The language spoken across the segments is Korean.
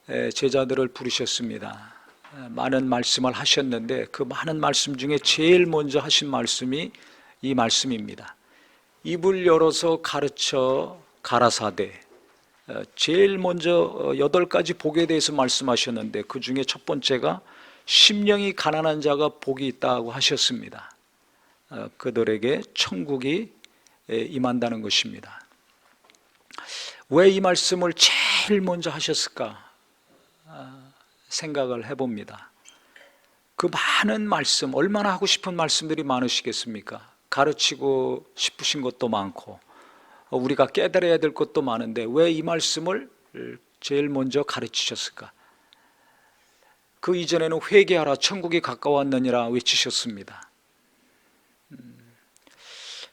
제자들을 부르셨습니다. 많은 말씀을 하셨는데 그 많은 말씀 중에 제일 먼저 하신 말씀이 이 말씀입니다. 입을 열어서 가르쳐 가라사대. 제일 먼저 8가지 복에 대해서 말씀하셨는데 그 중에 첫 번째가 심령이 가난한 자가 복이 있다고 하셨습니다. 그들에게 천국이 임한다는 것입니다. 왜 이 말씀을 제일 먼저 하셨을까 생각을 해봅니다. 그 많은 말씀, 얼마나 하고 싶은 말씀들이 많으시겠습니까? 가르치고 싶으신 것도 많고 우리가 깨달아야 될 것도 많은데 왜 이 말씀을 제일 먼저 가르치셨을까? 그 이전에는 회개하라 천국이 가까웠느니라 외치셨습니다.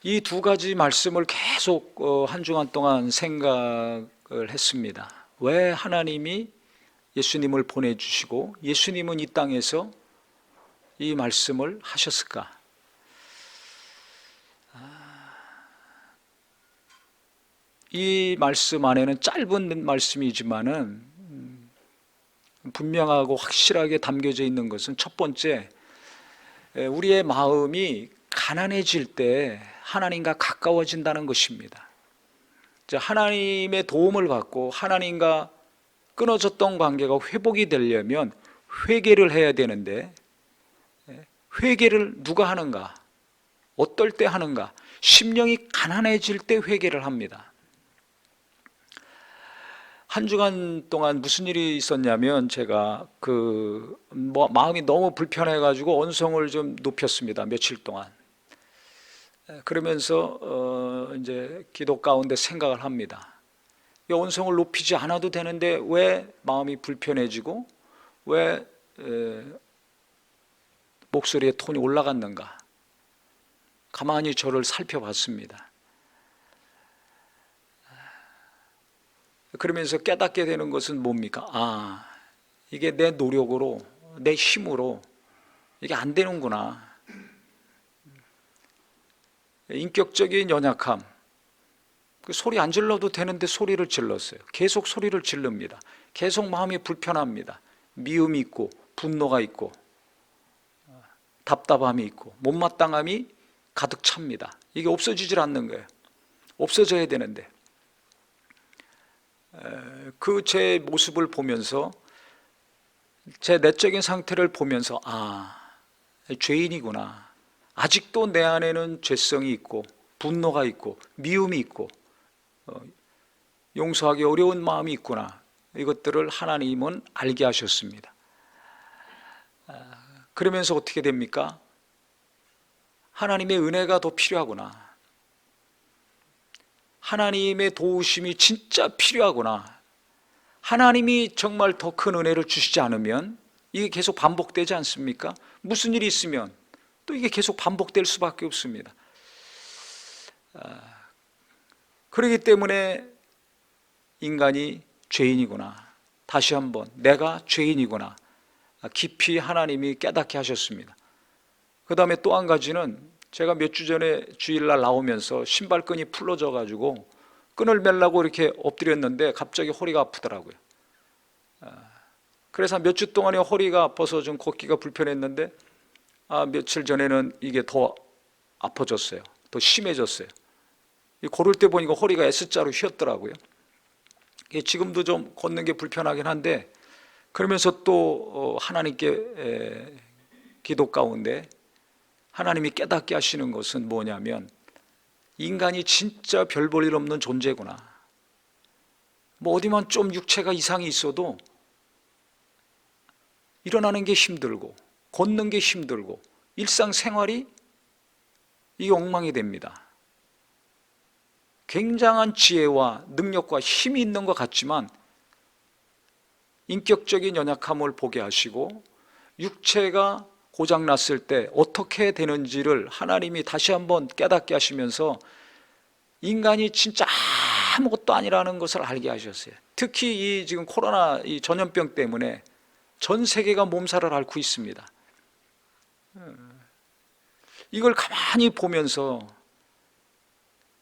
이 2가지 말씀을 계속 한 주간 동안 생각을 했습니다. 왜 하나님이 예수님을 보내주시고 예수님은 이 땅에서 이 말씀을 하셨을까? 이 말씀 안에는 짧은 말씀이지만은 분명하고 확실하게 담겨져 있는 것은 첫 번째, 우리의 마음이 가난해질 때 하나님과 가까워진다는 것입니다. 하나님의 도움을 받고 하나님과 끊어졌던 관계가 회복이 되려면 회개를 해야 되는데 회개를 누가 하는가? 어떨 때 하는가? 심령이 가난해질 때 회개를 합니다. 한 주간 동안 무슨 일이 있었냐면 제가 마음이 너무 불편해가지고 언성을 좀 높였습니다. 며칠 동안. 그러면서 이제 기도 가운데 생각을 합니다. 이 언성을 높이지 않아도 되는데 왜 마음이 불편해지고 왜 목소리의 톤이 올라갔는가? 가만히 저를 살펴봤습니다. 그러면서 깨닫게 되는 것은 뭡니까? 이게 내 노력으로, 내 힘으로 이게 안 되는구나. 인격적인 연약함. 소리 안 질러도 되는데 소리를 질렀어요. 계속 소리를 질릅니다. 계속 마음이 불편합니다. 미움이 있고 분노가 있고 답답함이 있고 못마땅함이 가득 찹니다. 이게 없어지질 않는 거예요. 없어져야 되는데 그 제 모습을 보면서 제 내적인 상태를 보면서 죄인이구나. 아직도 내 안에는 죄성이 있고 분노가 있고 미움이 있고 용서하기 어려운 마음이 있구나. 이것들을 하나님은 알게 하셨습니다. 그러면서 어떻게 됩니까? 하나님의 은혜가 더 필요하구나. 하나님의 도우심이 진짜 필요하구나. 하나님이 정말 더 큰 은혜를 주시지 않으면 이게 계속 반복되지 않습니까? 무슨 일이 있으면 또 이게 계속 반복될 수밖에 없습니다. 그렇기 때문에 인간이 죄인이구나. 다시 한번 내가 죄인이구나. 깊이 하나님이 깨닫게 하셨습니다. 그 다음에 또 한 가지는 제가 몇 주 전에 주일날 나오면서 신발끈이 풀러져 가지고 끈을 매려고 이렇게 엎드렸는데 갑자기 허리가 아프더라고요. 그래서 몇 주 동안에 허리가 아파서 좀 걷기가 불편했는데 며칠 전에는 이게 더 아파졌어요. 더 심해졌어요. 걸을 때 보니까 허리가 S자로 휘었더라고요. 지금도 좀 걷는 게 불편하긴 한데 그러면서 또 하나님께 기도 가운데 하나님이 깨닫게 하시는 것은 뭐냐면 인간이 진짜 별 볼 일 없는 존재구나. 어디만 좀 육체가 이상이 있어도 일어나는 게 힘들고 걷는 게 힘들고 일상생활이 이게 엉망이 됩니다. 굉장한 지혜와 능력과 힘이 있는 것 같지만 인격적인 연약함을 보게 하시고 육체가 고장났을 때 어떻게 되는지를 하나님이 다시 한번 깨닫게 하시면서 인간이 진짜 아무것도 아니라는 것을 알게 하셨어요. 특히 이 지금 코로나 이 전염병 때문에 전 세계가 몸살을 앓고 있습니다. 이걸 가만히 보면서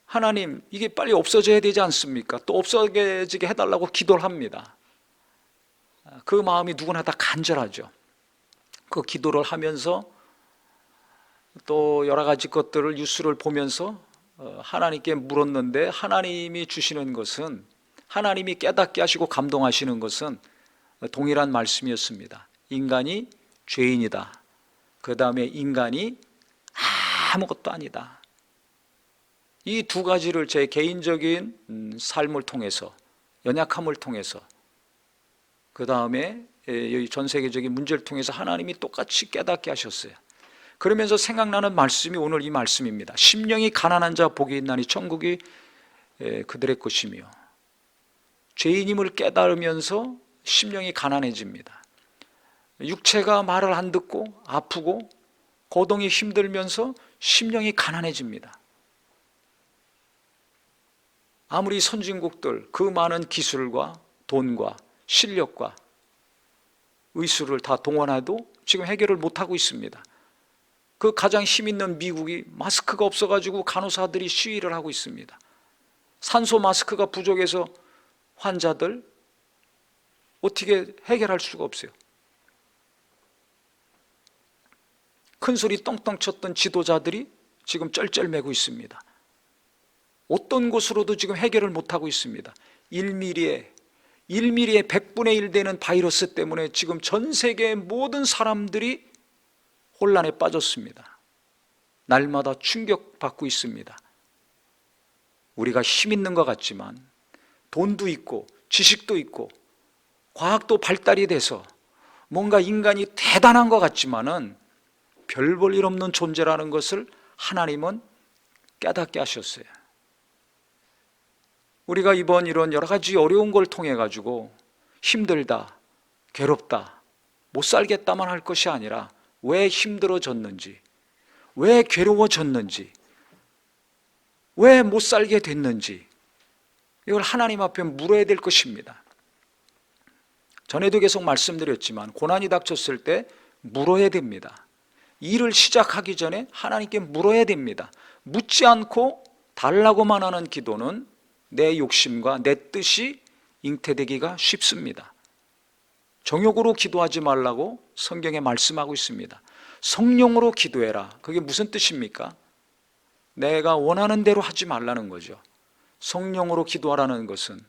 하나님 이게 빨리 없어져야 되지 않습니까? 또 없어지게 해달라고 기도를 합니다. 그 마음이 누구나 다 간절하죠. 그 기도를 하면서 또 여러 가지 것들을 뉴스를 보면서 하나님께 물었는데, 하나님이 주시는 것은, 하나님이 깨닫게 하시고 감동하시는 것은 동일한 말씀이었습니다. 인간이 죄인이다. 그 다음에 인간이 아무것도 아니다. 이 두 가지를 제 개인적인 삶을 통해서, 연약함을 통해서, 그 다음에 전 세계적인 문제를 통해서 하나님이 똑같이 깨닫게 하셨어요. 그러면서 생각나는 말씀이 오늘 이 말씀입니다. 심령이 가난한 자 복이 있나니 천국이 그들의 것이며. 죄인임을 깨달으면서 심령이 가난해집니다. 육체가 말을 안 듣고 아프고 고동이 힘들면서 심령이 가난해집니다. 아무리 선진국들 그 많은 기술과 돈과 실력과 의술을 다 동원해도 지금 해결을 못하고 있습니다. 그 가장 힘 있는 미국이 마스크가 없어가지고 간호사들이 시위를 하고 있습니다. 산소 마스크가 부족해서 환자들 어떻게 해결할 수가 없어요. 큰 소리 떵떵 쳤던 지도자들이 지금 쩔쩔매고 있습니다. 어떤 곳으로도 지금 해결을 못하고 있습니다. 1mm에 100분의 1 되는 바이러스 때문에 지금 전 세계의 모든 사람들이 혼란에 빠졌습니다. 날마다 충격받고 있습니다. 우리가 힘 있는 것 같지만, 돈도 있고 지식도 있고 과학도 발달이 돼서 뭔가 인간이 대단한 것 같지만은 별 볼 일 없는 존재라는 것을 하나님은 깨닫게 하셨어요. 우리가 이번 이런 여러 가지 어려운 걸 통해 가지고 힘들다, 괴롭다, 못 살겠다만 할 것이 아니라 왜 힘들어졌는지, 왜 괴로워졌는지, 왜 못 살게 됐는지, 이걸 하나님 앞에 물어야 될 것입니다. 전에도 계속 말씀드렸지만 고난이 닥쳤을 때 물어야 됩니다. 일을 시작하기 전에 하나님께 물어야 됩니다. 묻지 않고 달라고만 하는 기도는 내 욕심과 내 뜻이 잉태되기가 쉽습니다. 정욕으로 기도하지 말라고 성경에 말씀하고 있습니다. 성령으로 기도해라. 그게 무슨 뜻입니까? 내가 원하는 대로 하지 말라는 거죠. 성령으로 기도하라는 것은,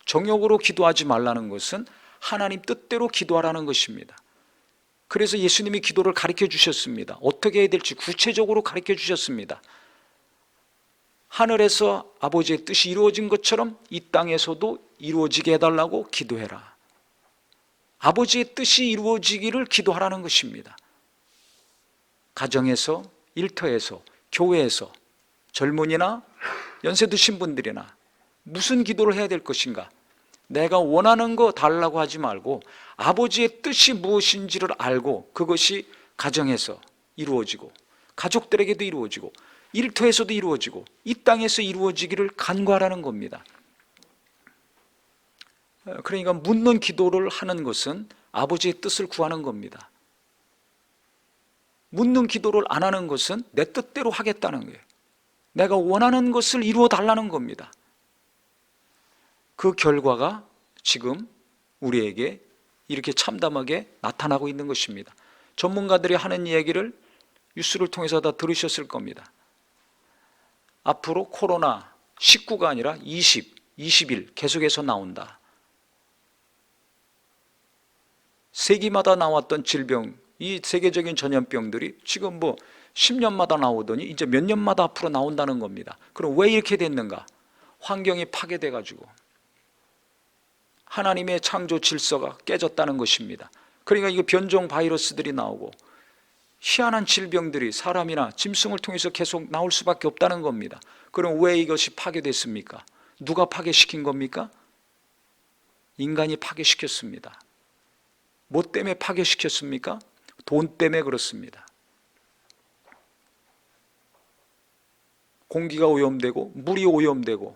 정욕으로 기도하지 말라는 것은 하나님 뜻대로 기도하라는 것입니다. 그래서 예수님이 기도를 가르쳐 주셨습니다. 어떻게 해야 될지 구체적으로 가르쳐 주셨습니다. 하늘에서 아버지의 뜻이 이루어진 것처럼 이 땅에서도 이루어지게 해달라고 기도해라. 아버지의 뜻이 이루어지기를 기도하라는 것입니다. 가정에서, 일터에서, 교회에서, 젊은이나 연세 드신 분들이나 무슨 기도를 해야 될 것인가? 내가 원하는 거 달라고 하지 말고 아버지의 뜻이 무엇인지를 알고 그것이 가정에서 이루어지고 가족들에게도 이루어지고 일터에서도 이루어지고 이 땅에서 이루어지기를 간구하라는 겁니다. 그러니까 묻는 기도를 하는 것은 아버지의 뜻을 구하는 겁니다. 묻는 기도를 안 하는 것은 내 뜻대로 하겠다는 거예요. 내가 원하는 것을 이루어 달라는 겁니다. 그 결과가 지금 우리에게 이렇게 참담하게 나타나고 있는 것입니다. 전문가들이 하는 얘기를 뉴스를 통해서 다 들으셨을 겁니다. 앞으로 코로나 19가 아니라 20, 21 계속해서 나온다. 세기마다 나왔던 질병, 이 세계적인 전염병들이 지금 10년마다 나오더니 이제 몇 년마다 앞으로 나온다는 겁니다. 그럼 왜 이렇게 됐는가? 환경이 파괴돼 가지고 하나님의 창조 질서가 깨졌다는 것입니다. 그러니까 이거 변종 바이러스들이 나오고 희한한 질병들이 사람이나 짐승을 통해서 계속 나올 수밖에 없다는 겁니다. 그럼 왜 이것이 파괴됐습니까? 누가 파괴시킨 겁니까? 인간이 파괴시켰습니다. 뭐 때문에 파괴시켰습니까? 돈 때문에 그렇습니다. 공기가 오염되고 물이 오염되고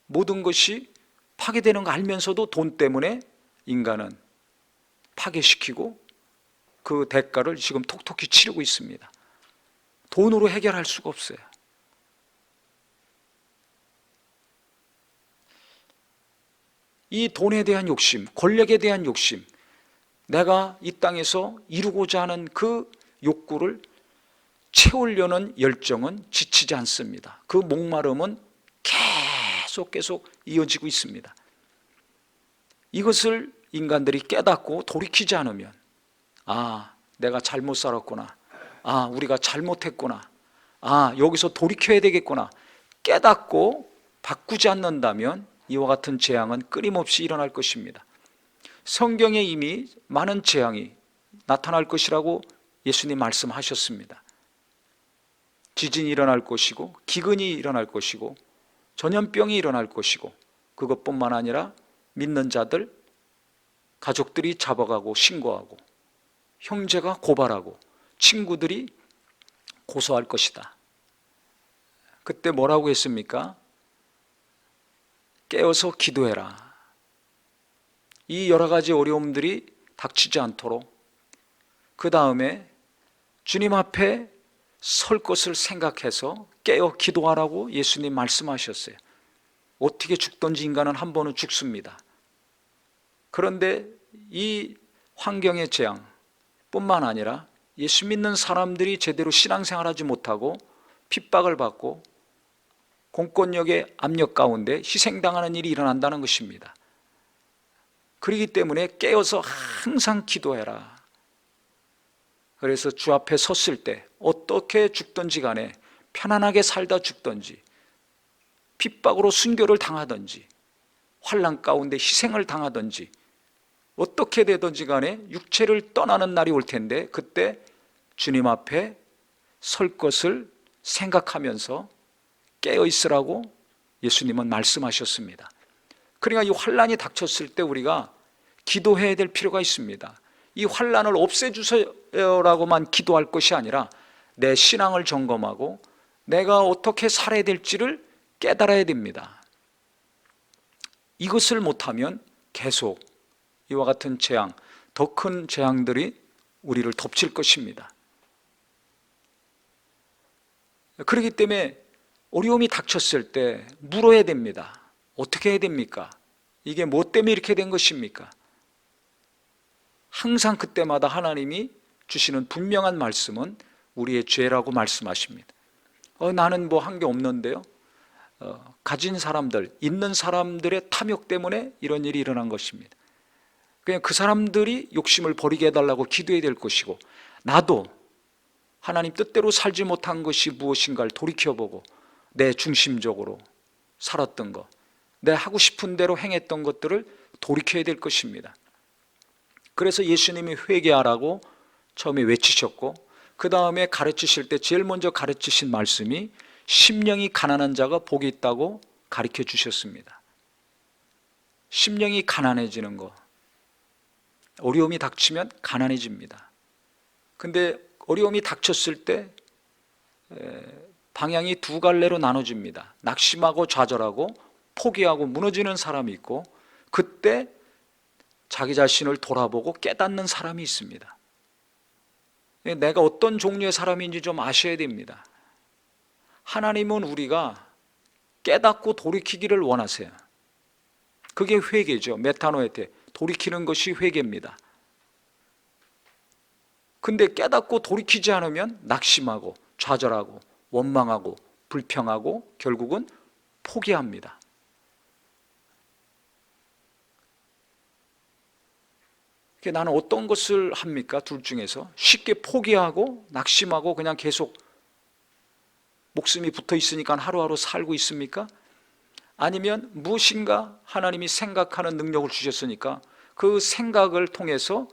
모든 것이 파괴되는 거 알면서도 돈 때문에 인간은 파괴시키고 그 대가를 지금 톡톡히 치르고 있습니다. 돈으로 해결할 수가 없어요. 이 돈에 대한 욕심, 권력에 대한 욕심, 내가 이 땅에서 이루고자 하는 그 욕구를 채우려는 열정은 지치지 않습니다. 그 목마름은 계속 이어지고 있습니다. 이것을 인간들이 깨닫고 돌이키지 않으면, 아, 내가 잘못 살았구나, 아, 우리가 잘못했구나, 아, 여기서 돌이켜야 되겠구나 깨닫고 바꾸지 않는다면 이와 같은 재앙은 끊임없이 일어날 것입니다. 성경에 이미 많은 재앙이 나타날 것이라고 예수님 말씀하셨습니다. 지진이 일어날 것이고, 기근이 일어날 것이고, 전염병이 일어날 것이고, 그것뿐만 아니라 믿는 자들, 가족들이 잡아가고 신고하고, 형제가 고발하고, 친구들이 고소할 것이다. 그때 뭐라고 했습니까? 깨어서 기도해라. 이 여러 가지 어려움들이 닥치지 않도록, 그 다음에 주님 앞에 설 것을 생각해서 깨어 기도하라고 예수님 말씀하셨어요. 어떻게 죽든지 인간은 한 번은 죽습니다. 그런데 이 환경의 재앙 뿐만 아니라 예수 믿는 사람들이 제대로 신앙생활하지 못하고 핍박을 받고 공권력의 압력 가운데 희생당하는 일이 일어난다는 것입니다. 그렇기 때문에 깨어서 항상 기도해라. 그래서 주 앞에 섰을 때 어떻게 죽든지 간에 편안하게 살다 죽든지, 핍박으로 순교를 당하든지, 환난 가운데 희생을 당하든지, 어떻게 되든지 간에 육체를 떠나는 날이 올 텐데, 그때 주님 앞에 설 것을 생각하면서 깨어 있으라고 예수님은 말씀하셨습니다. 그러니까 이 환난이 닥쳤을 때 우리가 기도해야 될 필요가 있습니다. 이 환난을 없애주세요라고만 기도할 것이 아니라 내 신앙을 점검하고 내가 어떻게 살아야 될지를 깨달아야 됩니다. 이것을 못하면 계속 이와 같은 재앙, 더 큰 재앙들이 우리를 덮칠 것입니다. 그렇기 때문에 어려움이 닥쳤을 때 물어야 됩니다. 어떻게 해야 됩니까? 이게 뭐 때문에 이렇게 된 것입니까? 항상 그때마다 하나님이 주시는 분명한 말씀은 우리의 죄라고 말씀하십니다. 나는 뭐 한 게 없는데요. 가진 사람들, 있는 사람들의 탐욕 때문에 이런 일이 일어난 것입니다. 그냥 그 사람들이 욕심을 버리게 해달라고 기도해야 될 것이고, 나도 하나님 뜻대로 살지 못한 것이 무엇인가를 돌이켜보고 내 중심적으로 살았던 것, 내 하고 싶은 대로 행했던 것들을 돌이켜야 될 것입니다. 그래서 예수님이 회개하라고 처음에 외치셨고, 그 다음에 가르치실 때 제일 먼저 가르치신 말씀이 심령이 가난한 자가 복이 있다고 가르쳐 주셨습니다. 심령이 가난해지는 것, 어려움이 닥치면 가난해집니다. 근데 어려움이 닥쳤을 때 방향이 두 갈래로 나눠집니다. 낙심하고 좌절하고 포기하고 무너지는 사람이 있고, 그때 자기 자신을 돌아보고 깨닫는 사람이 있습니다. 내가 어떤 종류의 사람인지 좀 아셔야 됩니다. 하나님은 우리가 깨닫고 돌이키기를 원하세요. 그게 회개죠. 메타노에테, 돌이키는 것이 회개입니다. 근데 깨닫고 돌이키지 않으면 낙심하고 좌절하고 원망하고 불평하고 결국은 포기합니다. 나는 어떤 것을 합니까? 둘 중에서 쉽게 포기하고 낙심하고 그냥 계속 목숨이 붙어 있으니까 하루하루 살고 있습니까? 아니면 무엇인가 하나님이 생각하는 능력을 주셨으니까 그 생각을 통해서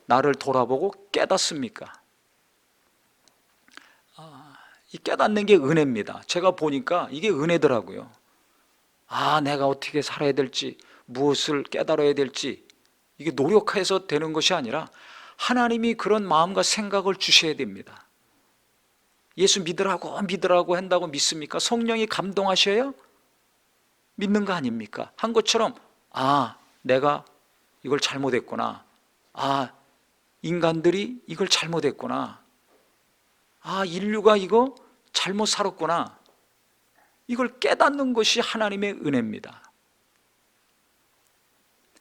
나를 돌아보고 깨닫습니까? 이 깨닫는 게 은혜입니다. 제가 보니까 이게 은혜더라고요. 내가 어떻게 살아야 될지, 무엇을 깨달아야 될지, 이게 노력해서 되는 것이 아니라 하나님이 그런 마음과 생각을 주셔야 됩니다. 예수 믿으라고 한다고 믿습니까? 성령이 감동하셔야 믿는 거 아닙니까? 한 것처럼 내가 이걸 잘못했구나, 인간들이 이걸 잘못했구나, 인류가 이거 잘못 살았구나, 이걸 깨닫는 것이 하나님의 은혜입니다.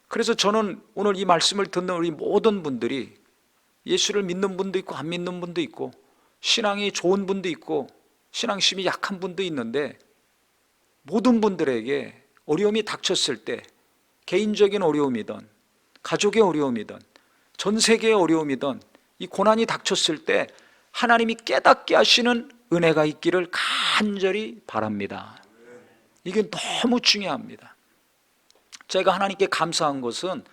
그래서 저는 오늘 이 말씀을 듣는 우리 모든 분들이, 예수를 믿는 분도 있고 안 믿는 분도 있고, 신앙이 좋은 분도 있고 신앙심이 약한 분도 있는데, 모든 분들에게 어려움이 닥쳤을 때, 개인적인 어려움이든 가족의 어려움이든 전 세계의 어려움이든 이 고난이 닥쳤을 때 하나님이 깨닫게 하시는 은혜가 있기를 간절히 바랍니다. 이게 너무 중요합니다. 제가 하나님께 감사한 것은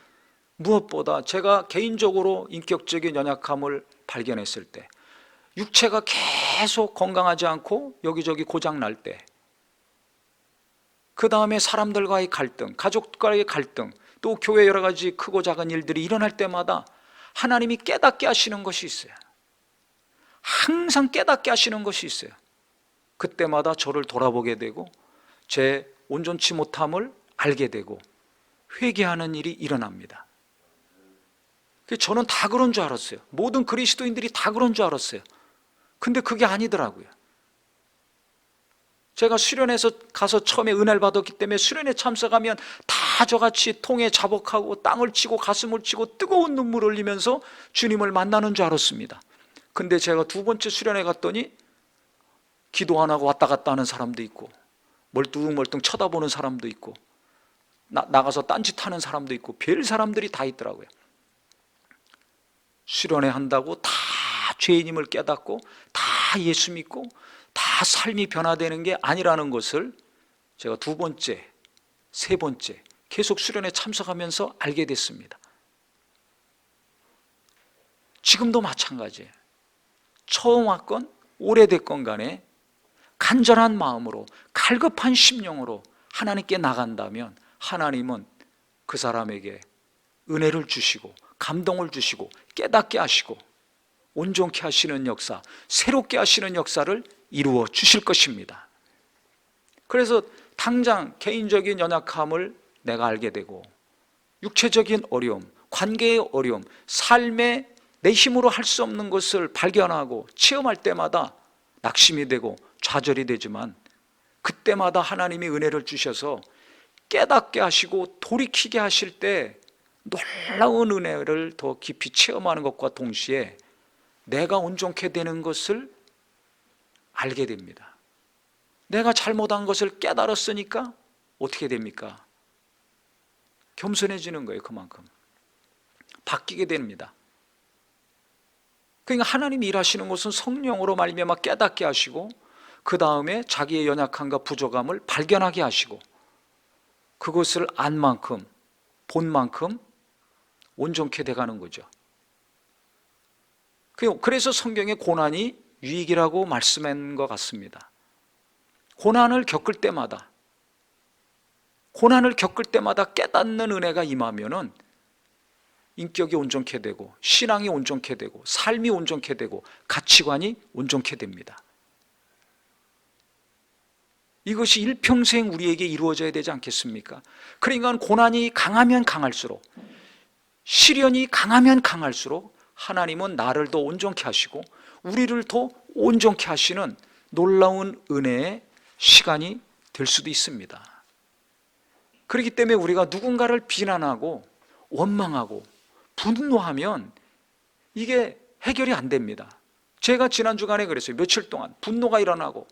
무엇보다 제가 개인적으로 인격적인 연약함을 발견했을 때, 육체가 계속 건강하지 않고 여기저기 고장 날 때, 그 다음에 사람들과의 갈등, 가족과의 갈등, 또 교회 여러 가지 크고 작은 일들이 일어날 때마다 하나님이 깨닫게 하시는 것이 있어요. 항상 깨닫게 하시는 것이 있어요. 그때마다 저를 돌아보게 되고 제 온전치 못함을 알게 되고 회개하는 일이 일어납니다. 저는 다 그런 줄 알았어요. 모든 그리스도인들이 다 그런 줄 알았어요. 근데 그게 아니더라고요. 제가 수련회에서 가서 처음에 은혜를 받았기 때문에 수련회 참석하면 다 저같이 통에 자복하고 땅을 치고 가슴을 치고 뜨거운 눈물을 흘리면서 주님을 만나는 줄 알았습니다. 근데 제가 두 번째 수련회 갔더니 기도 안 하고 왔다 갔다 하는 사람도 있고, 멀뚱멀뚱 쳐다보는 사람도 있고, 나가서 딴짓하는 사람도 있고, 별 사람들이 다 있더라고요. 수련회 한다고 다 죄인임을 깨닫고 다 예수 믿고 다 삶이 변화되는 게 아니라는 것을 제가 두 번째, 세 번째 계속 수련회 참석하면서 알게 됐습니다. 지금도 마찬가지예요. 처음 왔건 오래됐건 간에 간절한 마음으로, 갈급한 심령으로 하나님께 나간다면 하나님은 그 사람에게 은혜를 주시고 감동을 주시고 깨닫게 하시고 온전케 하시는 역사, 새롭게 하시는 역사를 이루어 주실 것입니다. 그래서 당장 개인적인 연약함을 내가 알게 되고, 육체적인 어려움, 관계의 어려움, 삶에 내 힘으로 할 수 없는 것을 발견하고 체험할 때마다 낙심이 되고 좌절이 되지만, 그때마다 하나님이 은혜를 주셔서 깨닫게 하시고 돌이키게 하실 때 놀라운 은혜를 더 깊이 체험하는 것과 동시에 내가 온전케 되는 것을 알게 됩니다. 내가 잘못한 것을 깨달았으니까 어떻게 됩니까? 겸손해지는 거예요. 그만큼 바뀌게 됩니다. 그러니까 하나님이 일하시는 것은 성령으로 말미암아 깨닫게 하시고, 그 다음에 자기의 연약함과 부족함을 발견하게 하시고, 그것을 안 만큼, 본 만큼 온전케 돼가는 거죠. 그래서 성경에 고난이 유익이라고 말씀한 것 같습니다. 고난을 겪을 때마다 깨닫는 은혜가 임하면은 인격이 온전케 되고, 신앙이 온전케 되고, 삶이 온전케 되고, 가치관이 온전케 됩니다. 이것이 일평생 우리에게 이루어져야 되지 않겠습니까? 그러니까 고난이 강하면 강할수록, 시련이 강하면 강할수록 하나님은 나를 더 온전케 하시고 우리를 더 온전케 하시는 놀라운 은혜의 시간이 될 수도 있습니다. 그렇기 때문에 우리가 누군가를 비난하고 원망하고 분노하면 이게 해결이 안 됩니다. 제가 지난 주간에 그랬어요. 며칠 동안 분노가 일어나고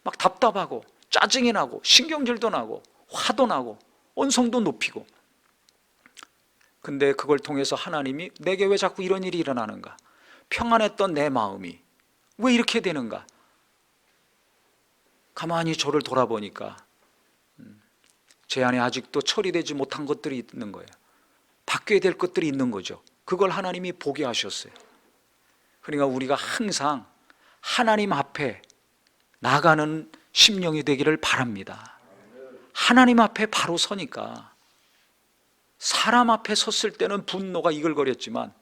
막 답답하고 짜증이 나고 신경질도 나고 화도 나고 언성도 높이고, 근데 그걸 통해서 하나님이 내게 왜 자꾸 이런 일이 일어나는가, 평안했던 내 마음이 왜 이렇게 되는가, 가만히 저를 돌아보니까 제 안에 아직도 처리되지 못한 것들이 있는 거예요. 바뀌어야 될 것들이 있는 거죠. 그걸 하나님이 보게 하셨어요. 그러니까 우리가 항상 하나님 앞에 나가는 심령이 되기를 바랍니다. 하나님 앞에 바로 서니까, 사람 앞에 섰을 때는 분노가 이글거렸지만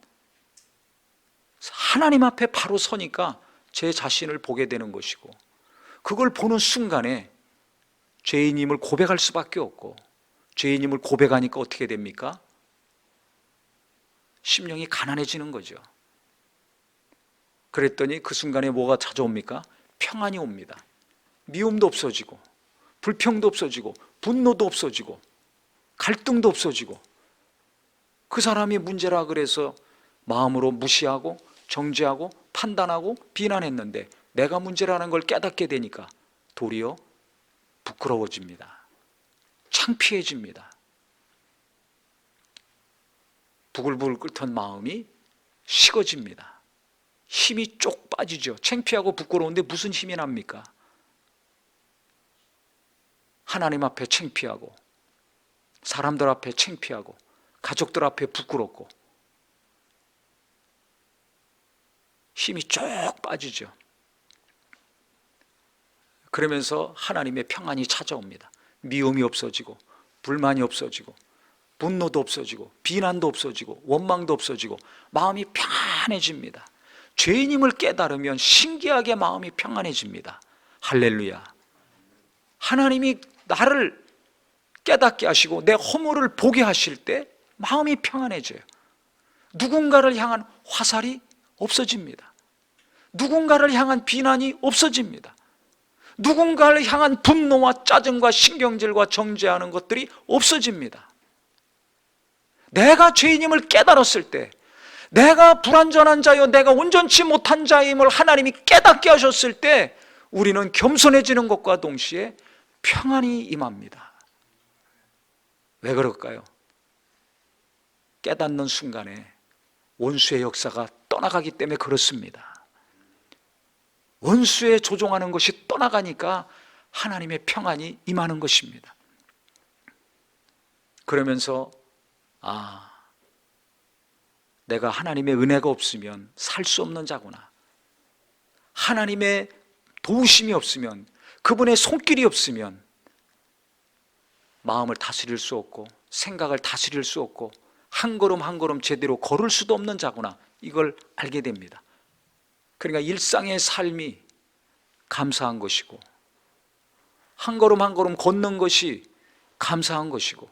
하나님 앞에 바로 서니까 제 자신을 보게 되는 것이고, 그걸 보는 순간에 죄인임을 고백할 수밖에 없고, 죄인임을 고백하니까 어떻게 됩니까? 심령이 가난해지는 거죠. 그랬더니 그 순간에 뭐가 찾아옵니까? 평안이 옵니다. 미움도 없어지고 불평도 없어지고 분노도 없어지고 갈등도 없어지고 그 사람이 문제라 그래서 마음으로 무시하고 정죄하고 판단하고 비난했는데 내가 문제라는 걸 깨닫게 되니까 도리어 부끄러워집니다. 창피해집니다. 부글부글 끓던 마음이 식어집니다. 힘이 쪽 빠지죠. 창피하고 부끄러운데 무슨 힘이 납니까? 하나님 앞에 창피하고 사람들 앞에 창피하고 가족들 앞에 부끄럽고 힘이 쭉 빠지죠. 그러면서 하나님의 평안이 찾아옵니다. 미움이 없어지고 불만이 없어지고 분노도 없어지고 비난도 없어지고 원망도 없어지고 마음이 평안해집니다. 죄인임을 깨달으면 신기하게 마음이 평안해집니다. 할렐루야. 하나님이 나를 깨닫게 하시고 내 허물을 보게 하실 때 마음이 평안해져요. 누군가를 향한 화살이 없어집니다. 누군가를 향한 비난이 없어집니다. 누군가를 향한 분노와 짜증과 신경질과 정죄하는 것들이 없어집니다. 내가 죄인임을 깨달았을 때, 내가 불완전한 자요 내가 온전치 못한 자임을 하나님이 깨닫게 하셨을 때 우리는 겸손해지는 것과 동시에 평안이 임합니다. 왜 그럴까요? 깨닫는 순간에 원수의 역사가 떠나가기 때문에 그렇습니다. 원수에 조종하는 것이 떠나가니까 하나님의 평안이 임하는 것입니다. 그러면서 내가 하나님의 은혜가 없으면 살 수 없는 자구나. 하나님의 도우심이 없으면, 그분의 손길이 없으면 마음을 다스릴 수 없고 생각을 다스릴 수 없고 한 걸음 한 걸음 제대로 걸을 수도 없는 자구나. 이걸 알게 됩니다. 그러니까 일상의 삶이 감사한 것이고 한 걸음 한 걸음 걷는 것이 감사한 것이고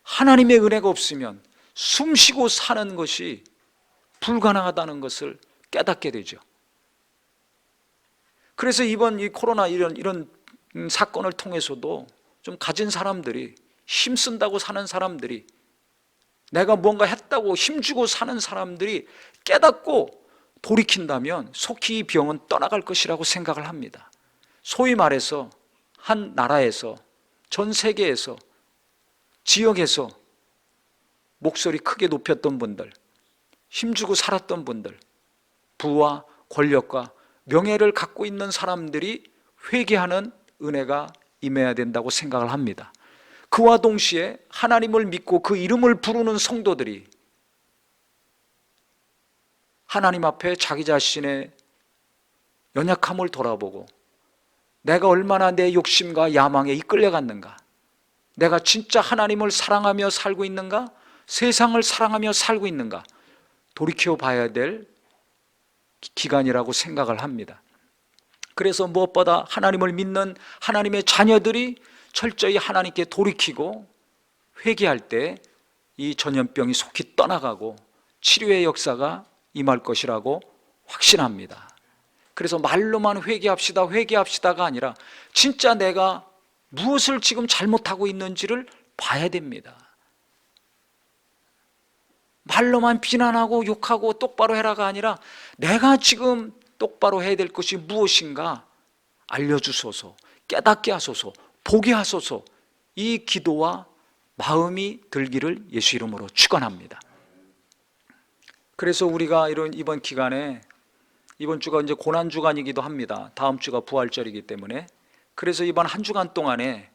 하나님의 은혜가 없으면 숨 쉬고 사는 것이 불가능하다는 것을 깨닫게 되죠. 그래서 이번 이 코로나 이런 사건을 통해서도 좀 가진 사람들이, 힘쓴다고 사는 사람들이, 내가 뭔가 했다고 힘주고 사는 사람들이 깨닫고 돌이킨다면 속히 이 병은 떠나갈 것이라고 생각을 합니다. 소위 말해서 한 나라에서, 전 세계에서, 지역에서 목소리 크게 높였던 분들, 힘주고 살았던 분들, 부와 권력과 명예를 갖고 있는 사람들이 회개하는 은혜가 임해야 된다고 생각을 합니다. 그와 동시에 하나님을 믿고 그 이름을 부르는 성도들이 하나님 앞에 자기 자신의 연약함을 돌아보고 내가 얼마나 내 욕심과 야망에 이끌려갔는가, 내가 진짜 하나님을 사랑하며 살고 있는가, 세상을 사랑하며 살고 있는가 돌이켜 봐야 될 기간이라고 생각을 합니다. 그래서 무엇보다 하나님을 믿는 하나님의 자녀들이 철저히 하나님께 돌이키고 회개할 때 이 전염병이 속히 떠나가고 치료의 역사가 임할 것이라고 확신합니다. 그래서 말로만 회개합시다가 아니라 진짜 내가 무엇을 지금 잘못하고 있는지를 봐야 됩니다. 말로만 비난하고 욕하고 똑바로 해라가 아니라 내가 지금 똑바로 해야 될 것이 무엇인가 알려주소서, 깨닫게 하소서, 보게 하소서, 이 기도와 마음이 들기를 예수 이름으로 축원합니다. 그래서 우리가 이번 기간에, 이번 주가 이제 고난 주간이기도 합니다. 다음 주가 부활절이기 때문에. 그래서 이번 한 주간 동안에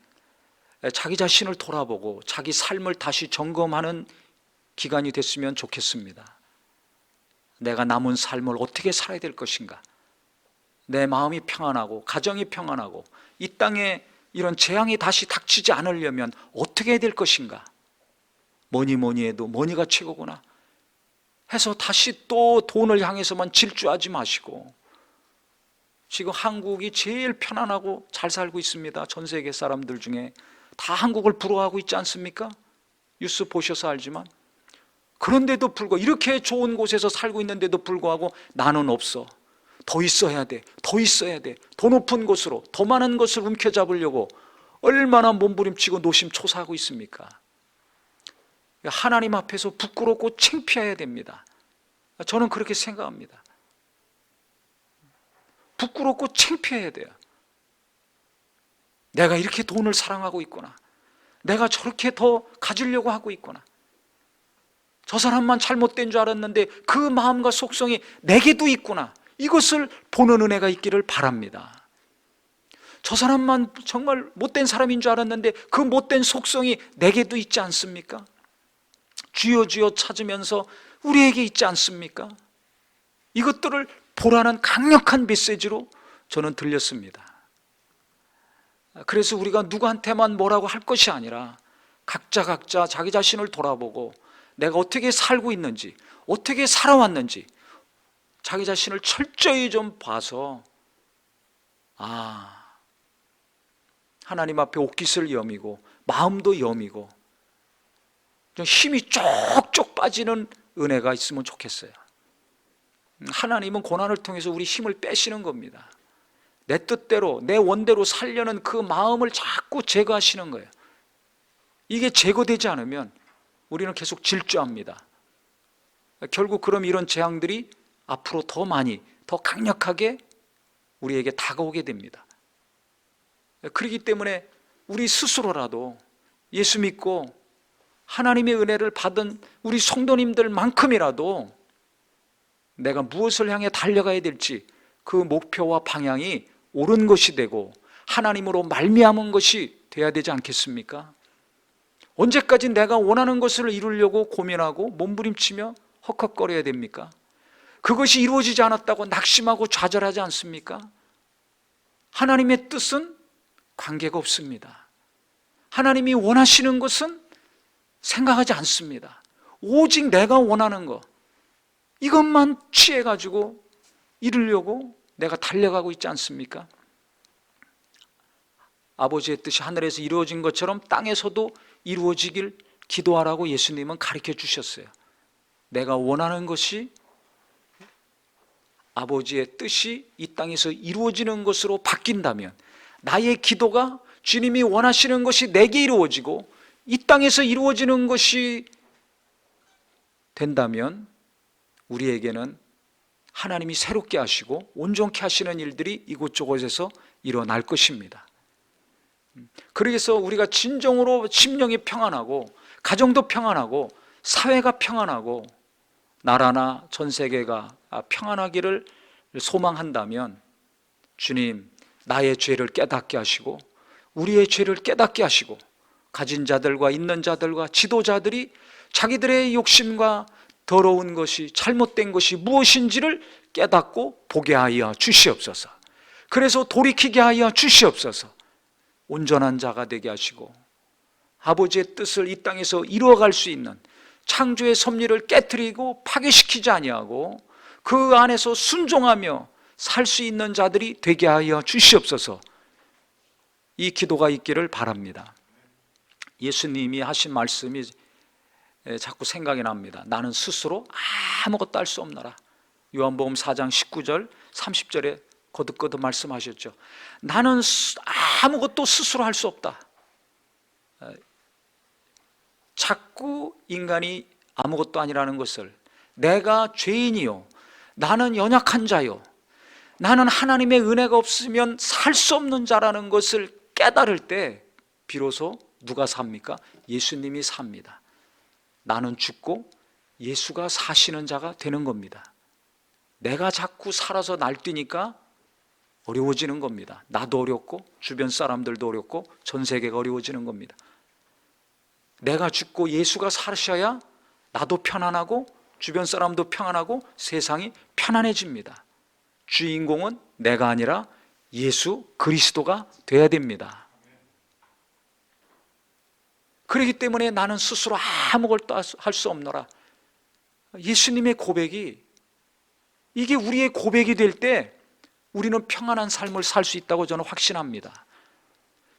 자기 자신을 돌아보고 자기 삶을 다시 점검하는 기간이 됐으면 좋겠습니다. 내가 남은 삶을 어떻게 살아야 될 것인가, 내 마음이 평안하고 가정이 평안하고 이 땅에 이런 재앙이 다시 닥치지 않으려면 어떻게 해야 될 것인가, 뭐니 해도 뭐니가 최고구나 해서 다시 또 돈을 향해서만 질주하지 마시고, 지금 한국이 제일 편안하고 잘 살고 있습니다. 전 세계 사람들 중에 다 한국을 부러워하고 있지 않습니까? 뉴스 보셔서 알지만. 그런데도 불구하고, 이렇게 좋은 곳에서 살고 있는데도 불구하고 나는 없어, 더 있어야 돼, 더 있어야 돼, 더 높은 곳으로, 더 많은 것을 움켜잡으려고 얼마나 몸부림치고 노심초사하고 있습니까? 하나님 앞에서 부끄럽고 창피해야 됩니다. 저는 그렇게 생각합니다. 부끄럽고 창피해야 돼요. 내가 이렇게 돈을 사랑하고 있구나. 내가 저렇게 더 가지려고 하고 있구나. 저 사람만 잘못된 줄 알았는데 그 마음과 속성이 내게도 있구나. 이것을 보는 은혜가 있기를 바랍니다. 저 사람만 정말 못된 사람인 줄 알았는데 그 못된 속성이 내게도 있지 않습니까? 주여 주여 찾으면서 우리에게 있지 않습니까? 이것들을 보라는 강력한 메시지로 저는 들렸습니다. 그래서 우리가 누구한테만 뭐라고 할 것이 아니라 각자 자기 자신을 돌아보고 내가 어떻게 살고 있는지, 어떻게 살아왔는지 자기 자신을 철저히 좀 봐서 하나님 앞에 옷깃을 여미고 마음도 여미고 좀 힘이 쪽쪽 빠지는 은혜가 있으면 좋겠어요. 하나님은 고난을 통해서 우리 힘을 빼시는 겁니다. 내 뜻대로 내 원대로 살려는 그 마음을 자꾸 제거하시는 거예요. 이게 제거되지 않으면 우리는 계속 질주합니다. 결국 그럼 이런 재앙들이 앞으로 더 많이 더 강력하게 우리에게 다가오게 됩니다. 그렇기 때문에 우리 스스로라도 예수 믿고 하나님의 은혜를 받은 우리 성도님들만큼이라도 내가 무엇을 향해 달려가야 될지 그 목표와 방향이 옳은 것이 되고 하나님으로 말미암은 것이 돼야 되지 않겠습니까? 언제까지 내가 원하는 것을 이루려고 고민하고 몸부림치며 헉헉거려야 됩니까? 그것이 이루어지지 않았다고 낙심하고 좌절하지 않습니까? 하나님의 뜻은 관계가 없습니다. 하나님이 원하시는 것은 생각하지 않습니다. 오직 내가 원하는 것, 이것만 취해가지고 이루려고 내가 달려가고 있지 않습니까? 아버지의 뜻이 하늘에서 이루어진 것처럼 땅에서도 이루어지길 기도하라고 예수님은 가르쳐 주셨어요. 내가 원하는 것이 아버지의 뜻이 이 땅에서 이루어지는 것으로 바뀐다면, 나의 기도가 주님이 원하시는 것이 내게 이루어지고 이 땅에서 이루어지는 것이 된다면 우리에게는 하나님이 새롭게 하시고 온전케 하시는 일들이 이곳저곳에서 일어날 것입니다. 그래서 우리가 진정으로 심령이 평안하고 가정도 평안하고 사회가 평안하고 나라나 전 세계가 평안하기를 소망한다면 주님, 나의 죄를 깨닫게 하시고 우리의 죄를 깨닫게 하시고 가진 자들과 있는 자들과 지도자들이 자기들의 욕심과 더러운 것이, 잘못된 것이 무엇인지를 깨닫고 보게 하여 주시옵소서. 그래서 돌이키게 하여 주시옵소서. 온전한 자가 되게 하시고 아버지의 뜻을 이 땅에서 이루어갈 수 있는 창조의 섭리를 깨트리고 파괴시키지 아니하고 그 안에서 순종하며 살 수 있는 자들이 되게 하여 주시옵소서. 이 기도가 있기를 바랍니다. 예수님이 하신 말씀이 자꾸 생각이 납니다. 나는 스스로 아무것도 할 수 없노라. 요한복음 4장 19절 30절에 거듭거듭 말씀하셨죠. 나는 아무것도 스스로 할 수 없다. 자꾸 인간이 아무것도 아니라는 것을, 내가 죄인이요, 나는 연약한 자요, 나는 하나님의 은혜가 없으면 살 수 없는 자라는 것을 깨달을 때 비로소 누가 삽니까? 예수님이 삽니다. 나는 죽고 예수가 사시는 자가 되는 겁니다. 내가 자꾸 살아서 날뛰니까 어려워지는 겁니다. 나도 어렵고 주변 사람들도 어렵고 전 세계가 어려워지는 겁니다. 내가 죽고 예수가 사셔야 나도 편안하고 주변 사람도 평안하고 세상이 편안해집니다. 주인공은 내가 아니라 예수 그리스도가 돼야 됩니다. 그렇기 때문에 나는 스스로 아무것도 할 수 없노라. 예수님의 고백이, 이게 우리의 고백이 될 때 우리는 평안한 삶을 살 수 있다고 저는 확신합니다.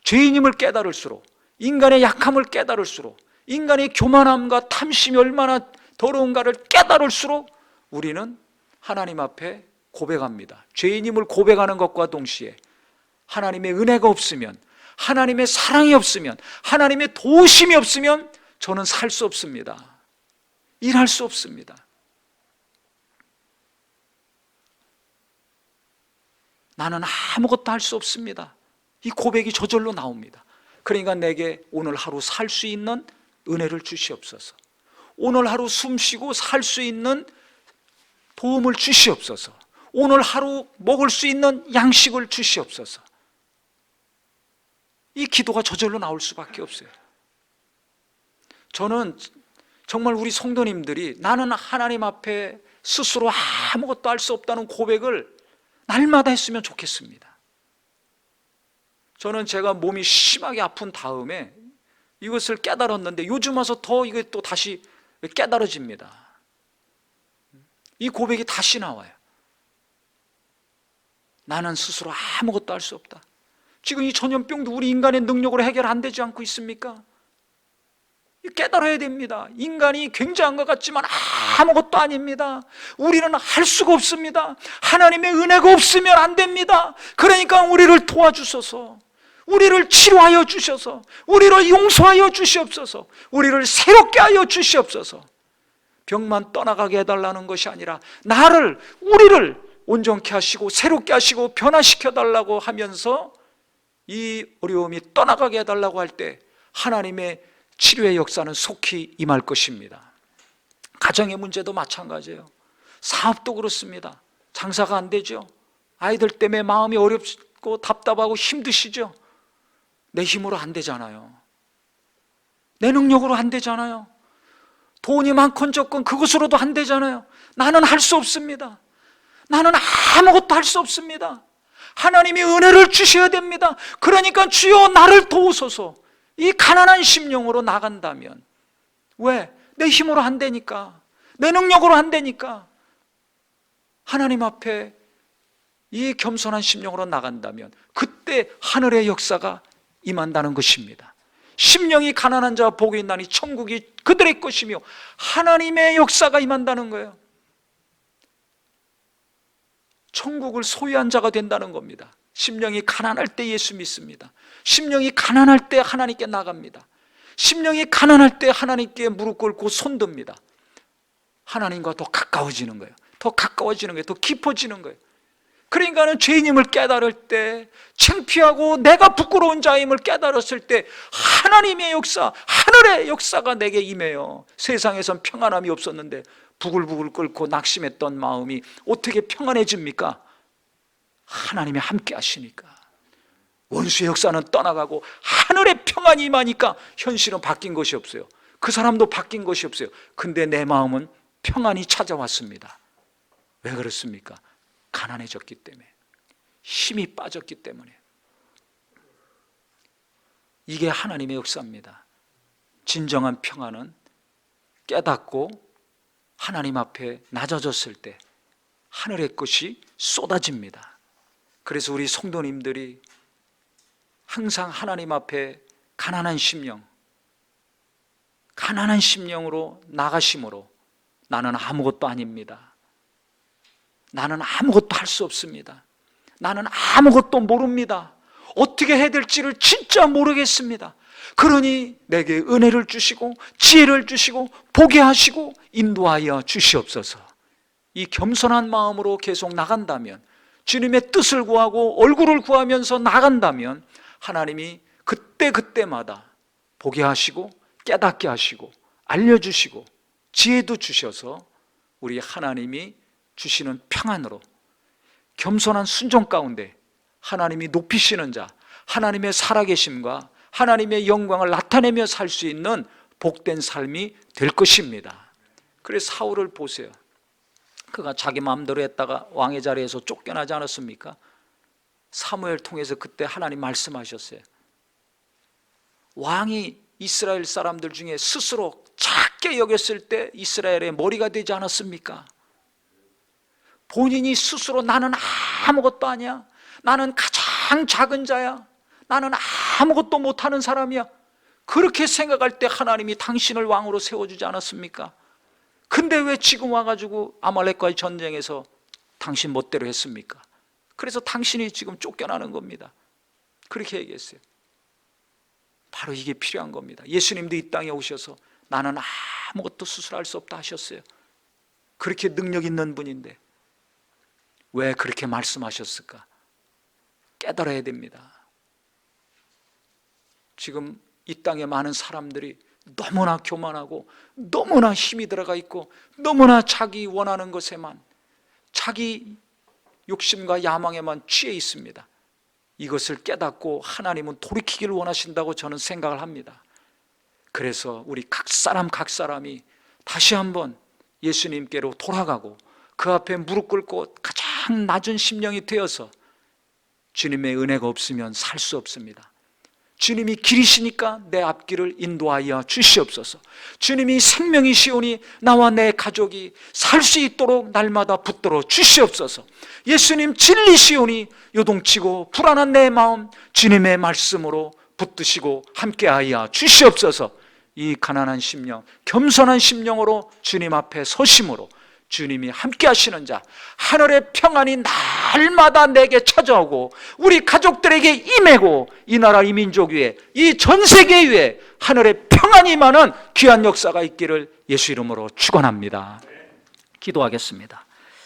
죄인임을 깨달을수록, 인간의 약함을 깨달을수록, 인간의 교만함과 탐심이 얼마나 더러운가를 깨달을수록 우리는 하나님 앞에 고백합니다. 죄인임을 고백하는 것과 동시에 하나님의 은혜가 없으면, 하나님의 사랑이 없으면, 하나님의 도우심이 없으면 저는 살 수 없습니다. 일할 수 없습니다. 나는 아무것도 할 수 없습니다. 이 고백이 저절로 나옵니다. 그러니까 내게 오늘 하루 살 수 있는 은혜를 주시옵소서. 오늘 하루 숨 쉬고 살 수 있는 도움을 주시옵소서. 오늘 하루 먹을 수 있는 양식을 주시옵소서. 이 기도가 저절로 나올 수밖에 없어요. 저는 정말 우리 성도님들이 나는 하나님 앞에 스스로 아무것도 할 수 없다는 고백을 날마다 했으면 좋겠습니다. 저는 제가 몸이 심하게 아픈 다음에 이것을 깨달았는데 요즘 와서 더 이게 또 다시 깨달아집니다. 이 고백이 다시 나와요. 나는 스스로 아무것도 할 수 없다. 지금 이 전염병도 우리 인간의 능력으로 해결 안 되지 않고 있습니까? 깨달아야 됩니다. 인간이 굉장한 것 같지만 아무것도 아닙니다. 우리는 할 수가 없습니다. 하나님의 은혜가 없으면 안 됩니다. 그러니까 우리를 도와주셔서, 우리를 치료하여 주셔서, 우리를 용서하여 주시옵소서, 우리를 새롭게 하여 주시옵소서. 병만 떠나가게 해달라는 것이 아니라 우리를 온전케 하시고 새롭게 하시고 변화시켜 달라고 하면서 이 어려움이 떠나가게 해달라고 할 때 하나님의 치료의 역사는 속히 임할 것입니다. 가정의 문제도 마찬가지예요. 사업도 그렇습니다. 장사가 안 되죠. 아이들 때문에 마음이 어렵고 답답하고 힘드시죠. 내 힘으로 안 되잖아요. 내 능력으로 안 되잖아요. 돈이 많건 적건 그것으로도 안 되잖아요. 나는 할 수 없습니다. 나는 아무것도 할 수 없습니다. 하나님이 은혜를 주셔야 됩니다. 그러니까 주여 나를 도우소서. 이 가난한 심령으로 나간다면, 왜? 내 힘으로 안 되니까, 내 능력으로 안 되니까. 하나님 앞에 이 겸손한 심령으로 나간다면 그때 하늘의 역사가 임한다는 것입니다. 심령이 가난한 자와 복이 있나니 천국이 그들의 것이며 하나님의 역사가 임한다는 거예요. 천국을 소유한 자가 된다는 겁니다. 심령이 가난할 때 예수 믿습니다. 심령이 가난할 때 하나님께 나갑니다. 심령이 가난할 때 하나님께 무릎 꿇고 손듭니다. 하나님과 더 가까워지는 거예요. 더 가까워지는 거예요. 더 깊어지는 거예요. 그러니까는 죄인임을 깨달을 때, 창피하고 내가 부끄러운 자임을 깨달았을 때 하나님의 역사, 하늘의 역사가 내게 임해요. 세상에선 평안함이 없었는데 부글부글 끓고 낙심했던 마음이 어떻게 평안해집니까? 하나님이 함께 하시니까. 원수의 역사는 떠나가고 하늘의 평안이 임하니까 현실은 바뀐 것이 없어요. 그 사람도 바뀐 것이 없어요. 근데 내 마음은 평안이 찾아왔습니다. 왜 그렇습니까? 가난해졌기 때문에, 힘이 빠졌기 때문에. 이게 하나님의 역사입니다. 진정한 평안은 깨닫고 하나님 앞에 낮아졌을 때 하늘의 것이 쏟아집니다. 그래서 우리 성도님들이 항상 하나님 앞에 가난한 심령으로 나가심으로 나는 아무것도 아닙니다. 나는 아무것도 할 수 없습니다. 나는 아무것도 모릅니다. 어떻게 해야 될지를 진짜 모르겠습니다. 그러니 내게 은혜를 주시고 지혜를 주시고 보게 하시고 인도하여 주시옵소서. 이 겸손한 마음으로 계속 나간다면, 주님의 뜻을 구하고 얼굴을 구하면서 나간다면 하나님이 그때그때마다 보게 하시고 깨닫게 하시고 알려주시고 지혜도 주셔서 우리 하나님이 주시는 평안으로 겸손한 순종 가운데 하나님이 높이시는 자, 하나님의 살아계심과 하나님의 영광을 나타내며 살 수 있는 복된 삶이 될 것입니다. 그래서 사울을 보세요. 그가 자기 마음대로 했다가 왕의 자리에서 쫓겨나지 않았습니까? 사무엘 통해서 그때 하나님 말씀하셨어요. 왕이 이스라엘 사람들 중에 스스로 작게 여겼을 때 이스라엘의 머리가 되지 않았습니까? 본인이 스스로 나는 아무것도 아니야, 나는 가장 작은 자야, 나는 아무것도 못하는 사람이야, 그렇게 생각할 때 하나님이 당신을 왕으로 세워주지 않았습니까? 근데 왜 지금 와가지고 아말렉과의 전쟁에서 당신 멋대로 했습니까? 그래서 당신이 지금 쫓겨나는 겁니다. 그렇게 얘기했어요. 바로 이게 필요한 겁니다. 예수님도 이 땅에 오셔서 나는 아무것도 수술할 수 없다 하셨어요. 그렇게 능력 있는 분인데 왜 그렇게 말씀하셨을까? 깨달아야 됩니다. 지금 이 땅에 많은 사람들이 너무나 교만하고 너무나 힘이 들어가 있고 너무나 자기 원하는 것에만, 자기 욕심과 야망에만 취해 있습니다. 이것을 깨닫고 하나님은 돌이키기를 원하신다고 저는 생각을 합니다. 그래서 우리 각 사람이 다시 한번 예수님께로 돌아가고 그 앞에 무릎 꿇고 가장 낮은 심령이 되어서, 주님의 은혜가 없으면 살 수 없습니다. 주님이 길이시니까 내 앞길을 인도하여 주시옵소서. 주님이 생명이시오니 나와 내 가족이 살 수 있도록 날마다 붙들어 주시옵소서. 예수님 진리시오니 요동치고 불안한 내 마음 주님의 말씀으로 붙드시고 함께하여 주시옵소서. 이 가난한 심령, 겸손한 심령으로 주님 앞에 서심으로 주님이 함께 하시는 자, 하늘의 평안이 날마다 내게 찾아오고 우리 가족들에게 임하고 이 나라 이 민족 위에, 이 전 세계 위에 하늘의 평안이 임하는 귀한 역사가 있기를 예수 이름으로 축원합니다. 기도하겠습니다.